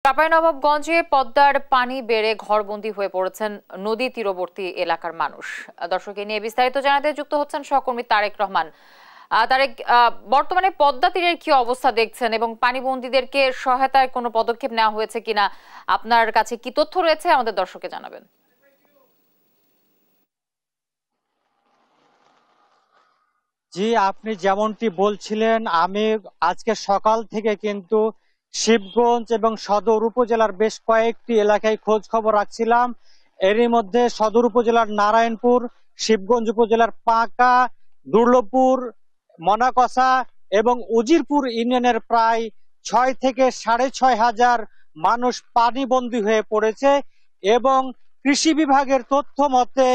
চাঁপাইনবাবগঞ্জে পদ্মার পানি বেড়ে ঘরবন্দি হয়ে পড়েছেন নদী তীরবর্তী এলাকার মানুষ। দর্শক, এ নিয়ে বিস্তারিত জানাতে যুক্ত হচ্ছেন সহকর্মী তারেক রহমান। তারেক, বর্তমানে পদ্মা তীরের কি অবস্থা দেখছেন এবং পানিবন্দীদেরকে সহায়তায় কোনো পদক্ষেপ নেওয়া হয়েছে কিনা, আপনার কাছে কি তথ্য রয়েছে আমাদের দর্শককে জানাবেন। জি, আপনি যেমনটি বলছিলেন, আমি আজকে সকাল থেকে কিন্তু শিবগঞ্জ এবং সদর উপজেলার বেশ কয়েকটি এলাকায় খোঁজ খবর রাখছিলাম। এরই মধ্যে সদর উপজেলার নারায়ণপুর, শিবগঞ্জ উপজেলার পাঁকা, দুর্লভপুর, মনাকসা এবং উজিরপুর ইউনিয়নের প্রায় 6 থেকে 6,500 মানুষ পানিবন্দী হয়ে পড়েছে এবং কৃষি বিভাগের তথ্য মতে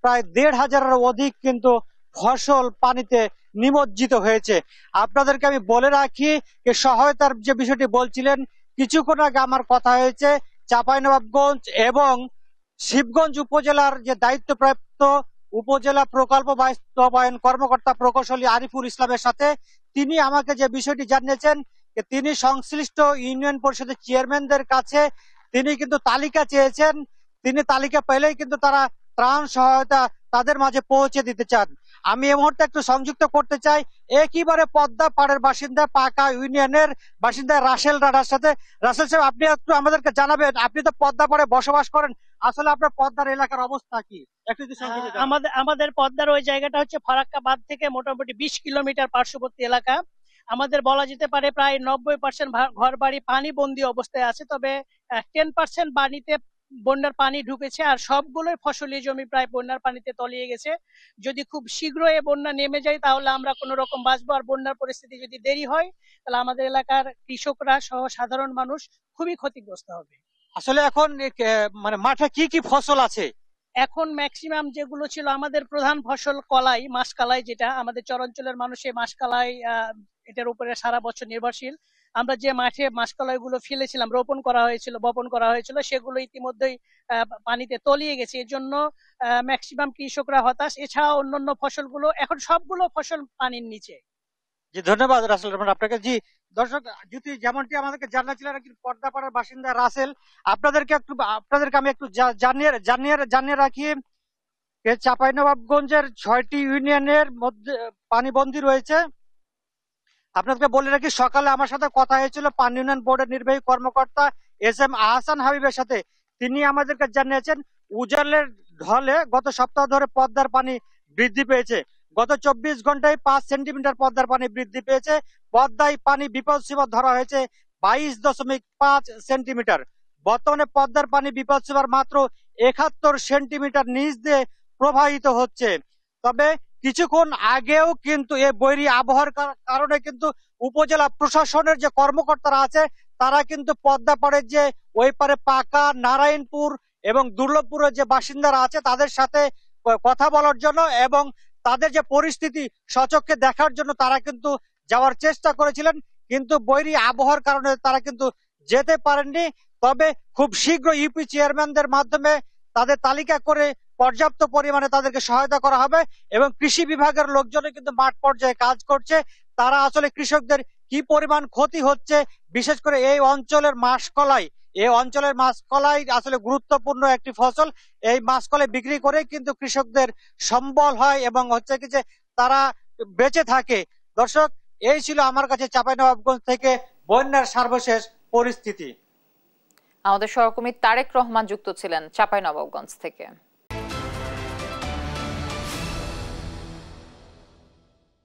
প্রায় 1,500-এর অধিক কিন্তু ফসল পানিতে নিমজ্জিত হয়েছে। আপনাদেরকে আমি বলে রাখি যে সহায়তার যে বিষয়টি বলছিলেন, কিছুক্ষণ আগে আমার কথা হয়েছে চাঁপাইনবাবগঞ্জ এবং শিবগঞ্জ উপজেলার যে দায়িত্বপ্রাপ্ত উপজেলা প্রকল্প বাস্তবায়ন কর্মকর্তা প্রকৌশলী আরিফুল ইসলামের সাথে। তিনি আমাকে যে বিষয়টি জানিয়েছেন যে তিনি সংশ্লিষ্ট ইউনিয়ন পরিষদের চেয়ারম্যানদের কাছে তিনি কিন্তু তালিকা চেয়েছেন। তিনি তালিকা পেলেই কিন্তু তারা ত্রাণ সহায়তা তাদের মাঝে পৌঁছে দিতে চান। আমি এই মুহূর্তে একটু সংযুক্ত করতে চাই একেবারে পদ্মা পাড়ের বাসিন্দা, পাঁকা ইউনিয়নের বাসিন্দা রাসেল রাডার সাথে। রাসেল সাহেব, আপনি একটু আমাদেরকে জানাবেন, আপনি তো পদ্মা পাড়ে বসবাস করেন, আসলে আপনার পদ্মার এলাকার অবস্থা কি একটু যদি সংক্ষেপে জানান। আমাদের পদ্মার ওই জায়গাটা হচ্ছে ফারাক্কা বাঁধ থেকে মোটামুটি 20 কিলোমিটার পার্শ্ববর্তী এলাকা। আমাদের বলা যেতে পারে প্রায় 90% ঘর বাড়ি পানিবন্দী অবস্থায় আছে, তবে 10% বাড়িতে বন্যার পানি ঢুকেছে, আর সবগুলোই ফসলি জমি প্রায় বন্যার পানিতে তলিয়ে গেছে। যদি খুব শীঘ্রই বন্যা নেমে যায় তাহলে আমরা কোনো রকম বাঁচবো, আর বন্যার পরিস্থিতি যদি দেরি হয় তাহলে আমাদের এলাকার কৃষকরা সহ সাধারণ মানুষ খুবই ক্ষতিগ্রস্ত হবে। আসলে এখন মানে মাঠে কি কি ফসল আছে? এখন ম্যাক্সিমাম যেগুলো ছিল আমাদের প্রধান ফসল কলাই, মাসকালাই, যেটা আমাদের চরাঞ্চলের মানুষের মাসকালাই, এটার উপরে সারা বছর নির্ভরশীল। আমরা যে মাঠে মাসকালাই গুলো ফেলেছিলাম, বপন করা হয়েছিল, সেগুলো ইতিমধ্যেই পানিতে তলিয়ে গেছে। এর জন্য ম্যাক্সিমাম কৃষকরা হতাশ। এছাড়া অন্যান্য ফসলগুলো এখন সবগুলো ফসল পানির নিচে। জি, ধন্যবাদ রাসেল রহমান আপনাকে। জি দর্শক, যদি যেমনটি আমাদেরকে জানাচ্ছিলেন পর্দাপাড়ার বাসিন্দা রাসেল, আপনাদেরকে আমি একটু জানিয়ে রাখি চাঁপাইনবাবগঞ্জের 6টি ইউনিয়নের মধ্যে পানিবন্দী রয়েছে। আপনাদেরকে বলে রাখি, সকালে আমার সাথে কথা হয়েছিল পানি উন্নয়ন বোর্ডের নির্বাহী কর্মকর্তা এস এম আহসান হাবিবের সাথে। তিনি আমাদেরকে জানিয়েছেন উজালের ঢলে গত সপ্তাহ ধরে পদ্মার পানি বৃদ্ধি পেয়েছে। গত 24 ঘন্টায় 5 সেন্টিমিটার পদ্মার পানি বৃদ্ধি পেয়েছে। পদ্মায় পানি বিপদ সীমা ধরা হয়েছে 22.5 সেন্টিমিটার। বর্তমানে পদ্মার পানি বিপদ সীমার মাত্র 71 সেন্টিমিটার নিচ দিয়ে প্রবাহিত হচ্ছে। তবে কিছুক্ষণ আগেও কিন্তু এই বৈরী আবহাওয়ার কারণে কিন্তু উপজেলা প্রশাসনের যে কর্মকর্তারা আছে তারা কিন্তু পদ্মা পাড়ের যে ওই পারে পাঁকা, নারায়ণপুর এবং দুর্লভপুরের যে বাসিন্দারা আছে তাদের সাথে কথা বলার জন্য এবং তাদের যে পরিস্থিতি সচক্ষে দেখার জন্য তারা কিন্তু যাওয়ার চেষ্টা করেছিলেন, কিন্তু বৈরী আবহাওয়ার কারণে তারা কিন্তু যেতে পারেননি। তবে খুব শীঘ্র ইউপি চেয়ারম্যানদের মাধ্যমে তাদের তালিকা করে পর্যাপ্ত পরিমাণে তাদেরকে সহায়তা করা হবে এবং কৃষি বিভাগের লোকজনে কিন্তু মাঠ পর্যায়ে কাজ করছে। তারা আসলে কৃষকদের কি পরিমাণ ক্ষতি হচ্ছে, বিশেষ করে এই অঞ্চলের মাসকলাই আসলে গুরুত্বপূর্ণ একটি ফসল। এই মাসকলাই বিক্রি করে কিন্তু কৃষকদের সম্বল হয় এবং হচ্ছে কি যে তারা বেঁচে থাকে। দর্শক, এই ছিল আমার কাছে চাঁপাইনবাবগঞ্জ থেকে বন্যার সর্বশেষ পরিস্থিতি। আমাদের সহকর্মী তারেক রহমান যুক্ত ছিলেন চাঁপাইনবাবগঞ্জ থেকে।